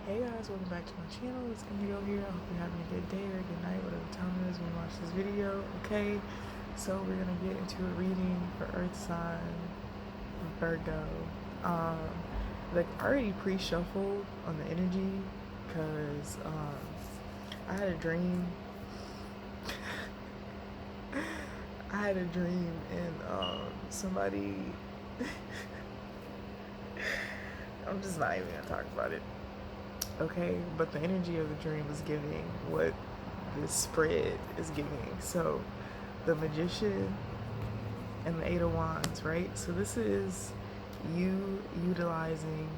Hey guys, welcome back to my channel. It's Indigo here. I hope you're having a good day or good night, whatever time it is when you watch this video. Okay, so we're gonna get into a reading for Earth sign Virgo. Like I already pre-shuffled on the energy because I had a dream. I had a dream and somebody. I'm just not even gonna talk about it. Okay, but the energy of the dream is giving what this spread is giving. So the magician and the 8 of Wands, right? So this is you utilizing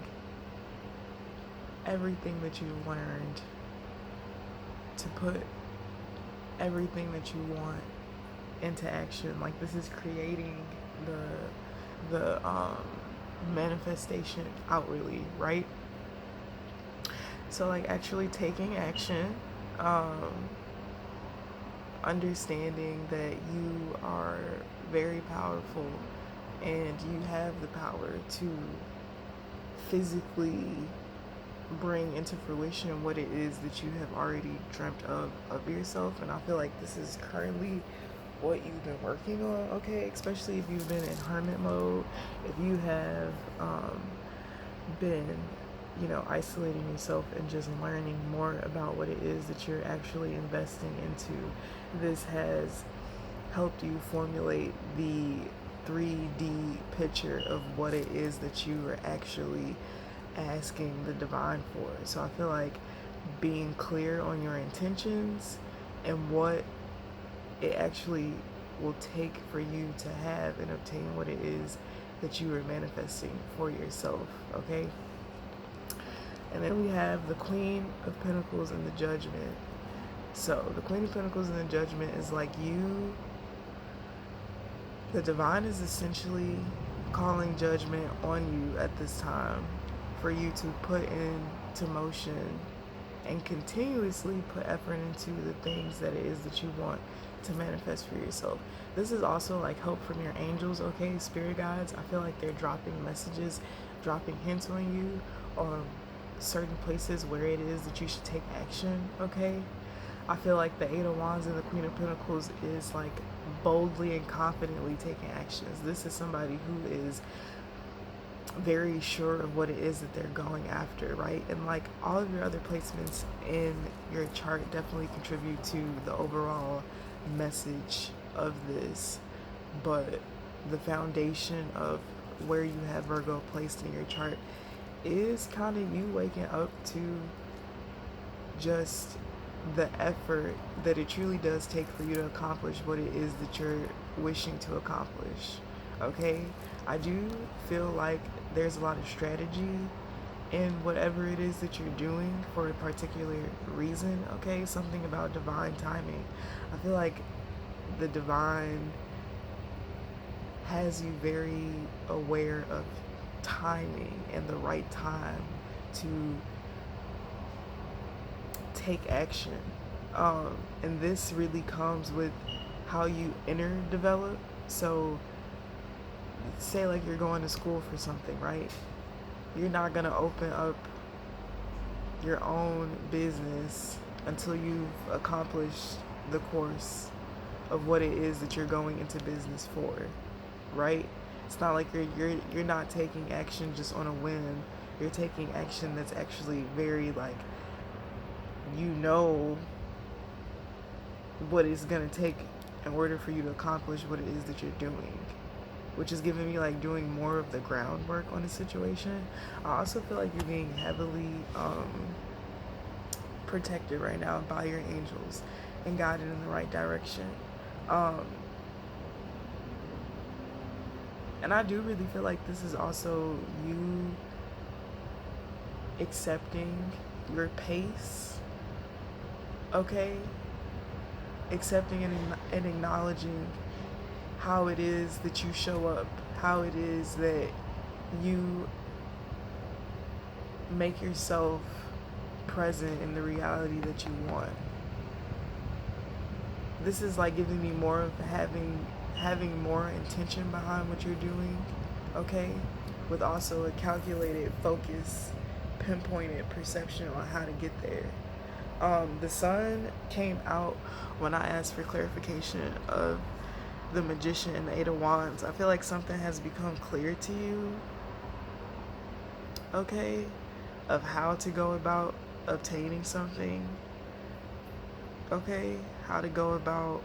everything that you've learned to put everything that you want into action. Like this is creating the manifestation outwardly, right? So like actually taking action, understanding that you are very powerful and you have the power to physically bring into fruition what it is that you have already dreamt of yourself. And I feel like this is currently what you've been working on, okay? Especially if you've been in hermit mode, if you have been, you know, isolating yourself and just learning more about what it is that you're actually investing into. This has helped you formulate the 3D picture of what it is that you are actually asking the divine for. So I feel like being clear on your intentions and what it actually will take for you to have and obtain what it is that you are manifesting for yourself, okay? And then we have the Queen of Pentacles and the Judgment. So the Queen of Pentacles and the Judgment is like you, the divine is essentially calling judgment on you at this time for you to put into motion and continuously put effort into the things that it is that you want to manifest for yourself. This is also like help from your angels, okay? Spirit guides, I feel like they're dropping messages, dropping hints on you on certain places where it is that you should take action, okay? I feel like the 8 of Wands and the Queen of Pentacles is like boldly and confidently taking actions. This is somebody who is very sure of what it is that they're going after, right? And like all of your other placements in your chart definitely contribute to the overall message of this. But the foundation of where you have Virgo placed in your chart is kind of you waking up to just the effort that it truly does take for you to accomplish what it is that you're wishing to accomplish, okay? I do feel like there's a lot of strategy in whatever it is that you're doing for a particular reason, okay? Something about divine timing. I feel like the divine has you very aware of timing and the right time to take action. And this really comes with how you inner develop. So say like you're going to school for something, right? You're not gonna open up your own business until you've accomplished the course of what it is that you're going into business for, right? It's not like you're not taking action just on a whim. You're taking action that's actually very like, you know what it's gonna take in order for you to accomplish what it is that you're doing, which is giving me like doing more of the groundwork on the situation. I also feel like you're being heavily protected right now by your angels and guided in the right direction. And I do really feel like this is also you accepting your pace, okay? Accepting and acknowledging how it is that you show up, how it is that you make yourself present in the reality that you want. This is like giving me more of having more intention behind what you're doing, okay? With also a calculated focus, pinpointed perception on how to get there. The sun came out when I asked for clarification of the Magician and the Eight of Wands. I feel like something has become clear to you, okay, of how to go about obtaining something, okay, how to go about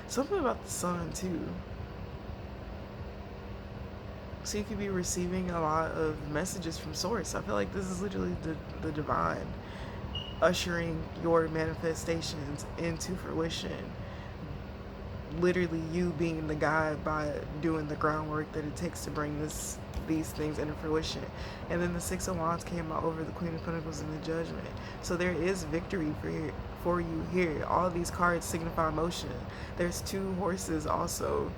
something about the sun too. So you could be receiving a lot of messages from source. I feel like this is literally the divine ushering your manifestations into fruition. Literally you being the guide by doing the groundwork that it takes to bring these things into fruition. And then the Six of Wands came out over the Queen of Pentacles and the Judgment. So there is victory for you here. All of these cards signify motion. There's two horses also,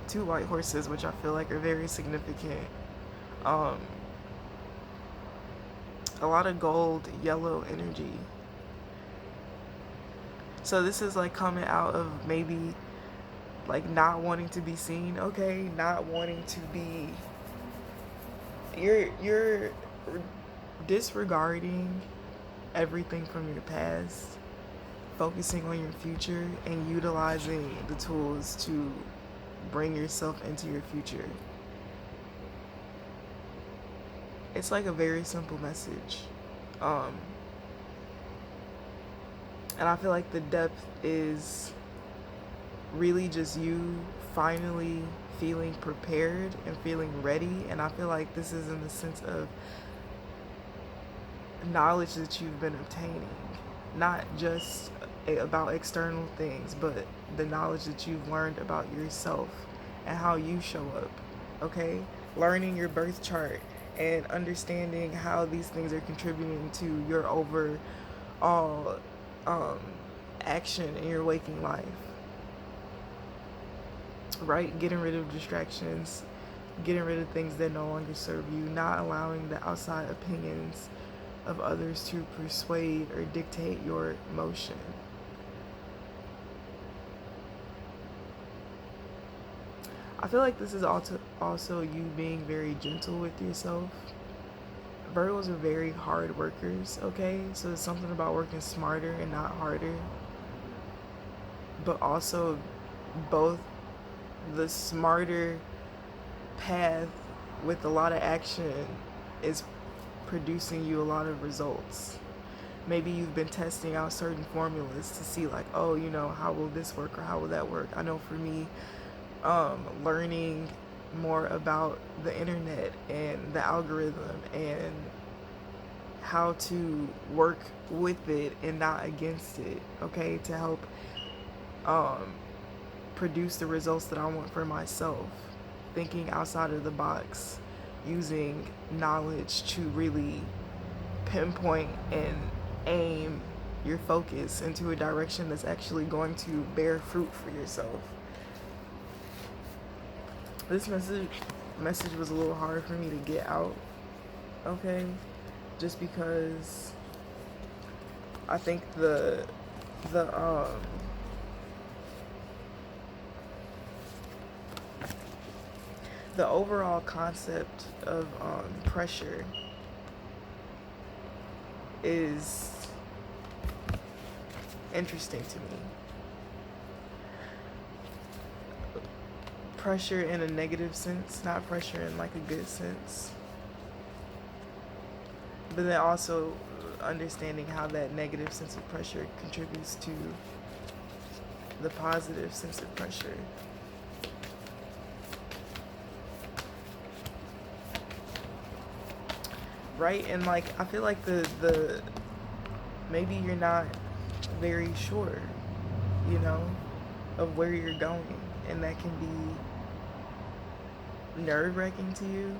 two white horses, which I feel like are very significant. A lot of gold, yellow energy. So this is like coming out of maybe like not wanting to be seen, okay? Not wanting to be, you're disregarding everything from your past, focusing on your future, and utilizing the tools to bring yourself into your future. It's like a very simple message. And I feel like the depth is really just you finally feeling prepared and feeling ready. And I feel like this is in the sense of knowledge that you've been obtaining, not just about external things, but the knowledge that you've learned about yourself and how you show up, okay? Learning your birth chart and understanding how these things are contributing to your overall action in your waking life, right? Getting rid of distractions, getting rid of things that no longer serve you, not allowing the outside opinions of others to persuade or dictate your motion. I feel like this is also you being very gentle with yourself. Virgos are very hard workers, okay? So it's something about working smarter and not harder. But also both the smarter path with a lot of action is producing you a lot of results. Maybe you've been testing out certain formulas to see like, oh, you know, how will this work or how will that work? I know for me, learning more about the internet and the algorithm and how to work with it and not against it, okay, to help produce the results that I want for myself. Thinking outside of the box, using knowledge to really pinpoint and aim your focus into a direction that's actually going to bear fruit for yourself. This message was a little hard for me to get out, okay? Just because I think the overall concept of pressure is interesting to me. Pressure in a negative sense, not pressure in like a good sense. But then also understanding how that negative sense of pressure contributes to the positive sense of pressure. Right? And like, I feel like the maybe you're not very sure, you know, of where you're going. And that can be nerve-wracking to you.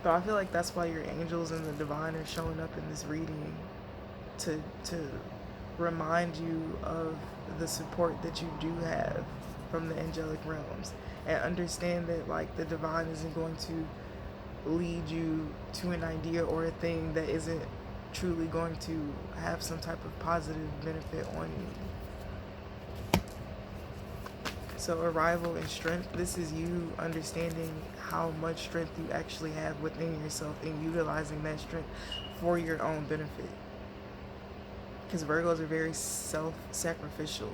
But I feel like that's why your angels and the divine are showing up in this reading to remind you of the support that you do have from the angelic realms, and understand that like the divine isn't going to lead you to an idea or a thing that isn't truly going to have some type of positive benefit on you. So arrival and strength, this is you understanding how much strength you actually have within yourself and utilizing that strength for your own benefit. Because Virgos are very self-sacrificial.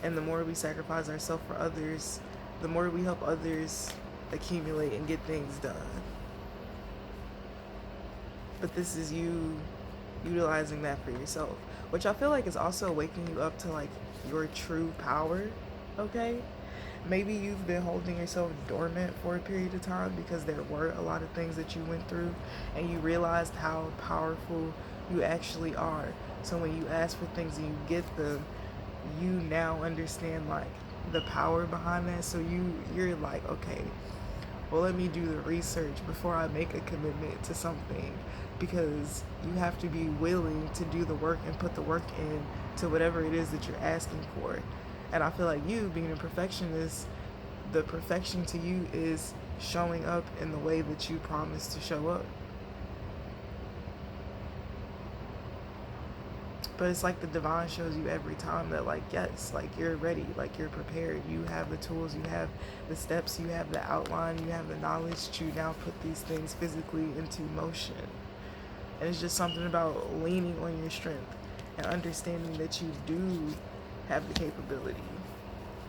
And the more we sacrifice ourselves for others, the more we help others accumulate and get things done. But this is you utilizing that for yourself, which I feel like is also waking you up to like your true power. Okay, maybe you've been holding yourself dormant for a period of time because there were a lot of things that you went through and you realized how powerful you actually are. So when you ask for things and you get them, you now understand like the power behind that. So you're like, okay, well, let me do the research before I make a commitment to something, because you have to be willing to do the work and put the work in to whatever it is that you're asking for. And I feel like you being a perfectionist, the perfection to you is showing up in the way that you promised to show up. But it's like the divine shows you every time that like, yes, like you're ready, like you're prepared, you have the tools, you have the steps, you have the outline, you have the knowledge to now put these things physically into motion. And it's just something about leaning on your strength and understanding that you do have the capability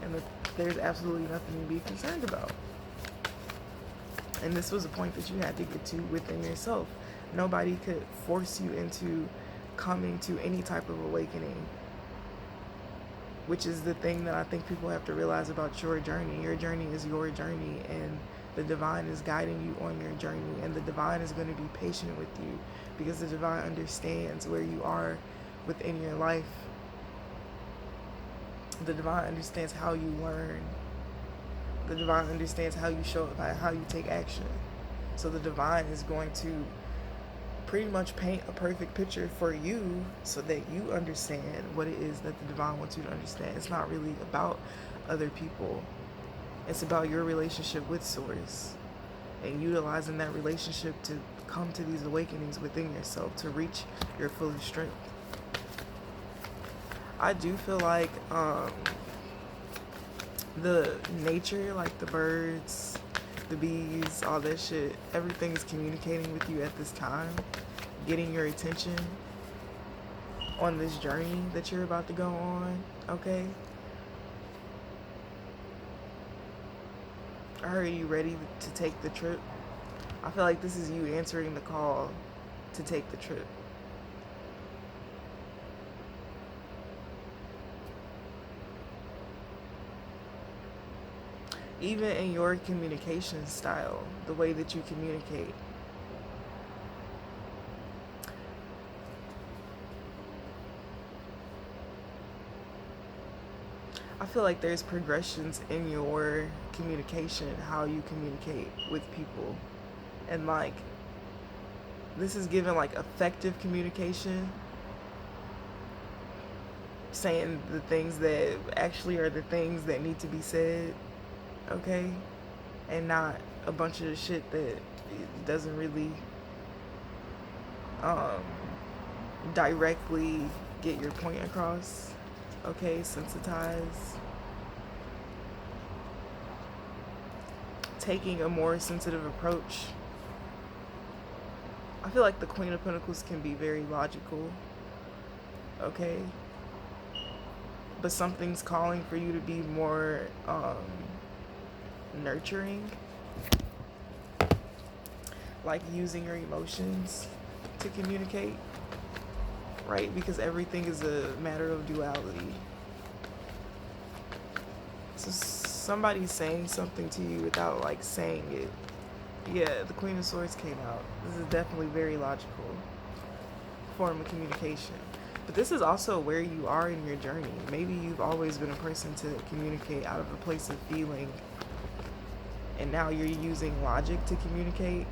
and that there's absolutely nothing to be concerned about. And this was a point that you had to get to within yourself. Nobody could force you into coming to any type of awakening, which is the thing that I think people have to realize about your journey. Your journey is your journey, and the divine is guiding you on your journey, and the divine is going to be patient with you because the divine understands where you are within your life. The divine understands how you learn. The divine understands how you show up, how you take action. So the divine is going to pretty much paint a perfect picture for you so that you understand what it is that the divine wants you to understand. It's not really about other people. It's about your relationship with Source and utilizing that relationship to come to these awakenings within yourself to reach your fullest strength. I do feel like the nature, like the birds, the bees, all that shit, everything is communicating with you at this time, getting your attention on this journey that you're about to go on, okay? Are you ready to take the trip? I feel like this is you answering the call to take the trip. Even in your communication style, the way that you communicate. I feel like there's progressions in your communication, how you communicate with people. And like, this is given like effective communication, saying the things that actually are the things that need to be said, okay? And not a bunch of shit that doesn't really directly get your point across, okay? Sensitize. Taking a more sensitive approach. I feel like the Queen of Pentacles can be very logical, okay? But something's calling for you to be more nurturing, like using your emotions to communicate, right? Because everything is a matter of duality. So somebody's saying something to you without like saying it. Yeah, the Queen of Swords came out. This is definitely very logical form of communication. But this is also where you are in your journey. Maybe you've always been a person to communicate out of a place of feeling, and now you're using logic to communicate.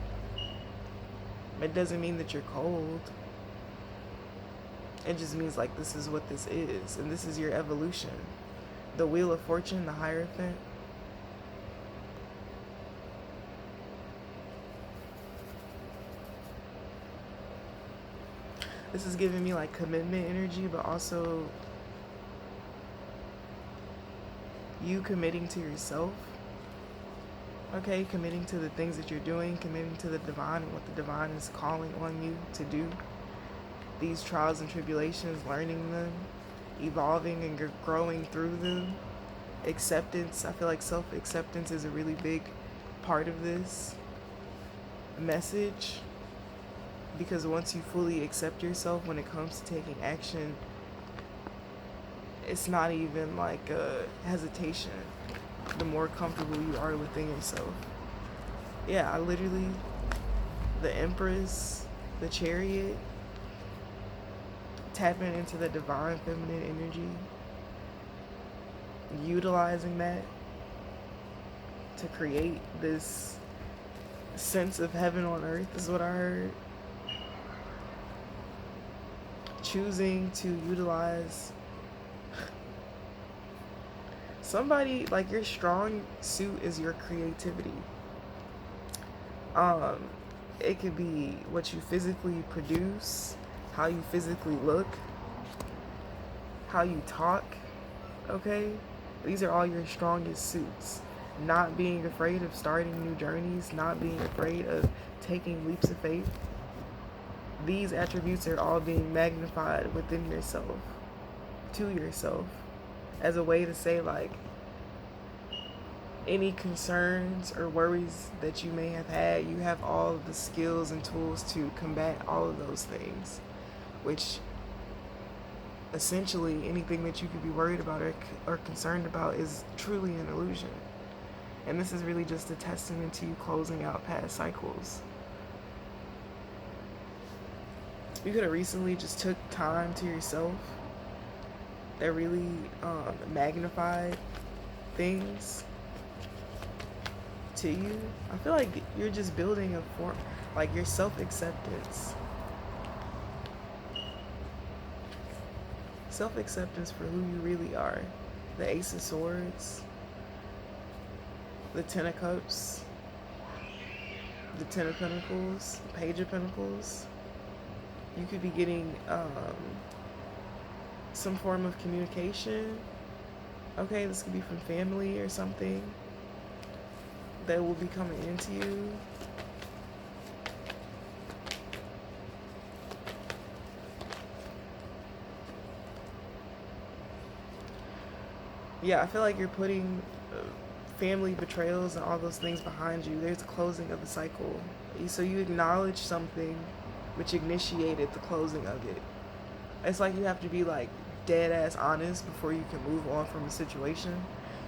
It doesn't mean that you're cold. It just means like this is what this is, and this is your evolution. The Wheel of Fortune, the Hierophant. This is giving me like commitment energy, but also you committing to yourself, okay, committing to the things that you're doing, committing to the divine and what the divine is calling on you to do. These trials and tribulations, learning them, evolving and growing through them. Acceptance, I feel like self-acceptance is a really big part of this message, because once you fully accept yourself when it comes to taking action, it's not even like a hesitation the more comfortable you are within yourself. Yeah, I literally, the Empress, the Chariot, tapping into the divine feminine energy, utilizing that to create this sense of heaven on earth is what I heard. Choosing to utilize somebody, like, your strong suit is your creativity. It could be what you physically produce, how you physically look, how you talk, okay? These are all your strongest suits. Not being afraid of starting new journeys, not being afraid of taking leaps of faith. These attributes are all being magnified within yourself, to yourself, as a way to say, like, any concerns or worries that you may have had, you have all of the skills and tools to combat all of those things, which essentially anything that you could be worried about or concerned about is truly an illusion. And this is really just a testament to you closing out past cycles. You could have recently just took time to yourself that really magnified things to you. I feel like you're just building a form, like your self-acceptance. Self-acceptance for who you really are. The Ace of Swords, the Ten of Cups, the Ten of Pentacles, the Page of Pentacles. You could be getting some form of communication. Okay, this could be from family or something that will be coming into you. Yeah, I feel like you're putting family betrayals and all those things behind you. There's a closing of the cycle. So you acknowledge something which initiated the closing of it. It's like you have to be like dead ass honest before you can move on from a situation.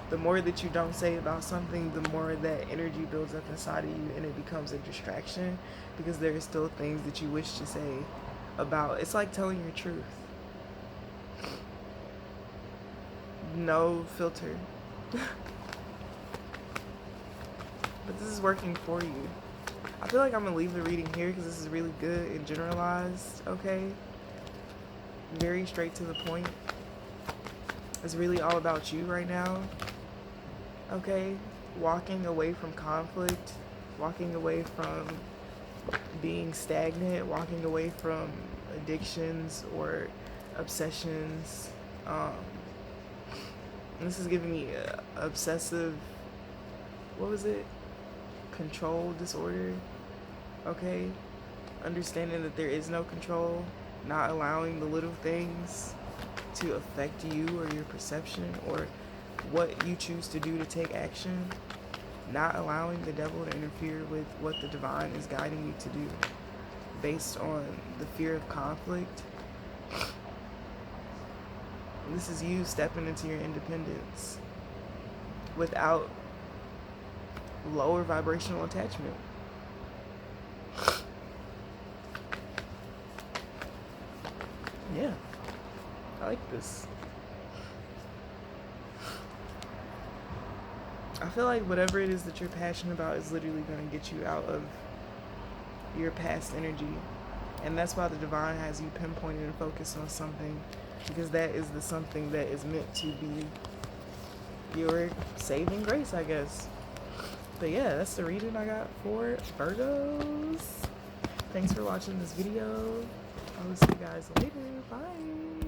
The more that you don't say about something, the more that energy builds up inside of you and it becomes a distraction, because there are still things that you wish to say about. It's like telling your truth. No filter. But this is working for you. I feel like I'm gonna leave the reading here because this is really good and generalized, okay? Very straight to the point. It's really all about you right now, okay? Walking away from conflict, walking away from being stagnant, walking away from addictions or obsessions. This is giving me obsessive, what was it? Control disorder, okay? Understanding that there is no control, not allowing the little things to affect you or your perception or what you choose to do to take action, not allowing the devil to interfere with what the divine is guiding you to do based on the fear of conflict. This is you stepping into your independence without lower vibrational attachment. Yeah, I like this. I feel like whatever it is that you're passionate about is literally going to get you out of your past energy. And that's why the divine has you pinpointed and focused on something, because that is the something that is meant to be your saving grace, I guess. But yeah, that's the reading I got for Virgos. Thanks for watching this video. I will see you guys later. Bye.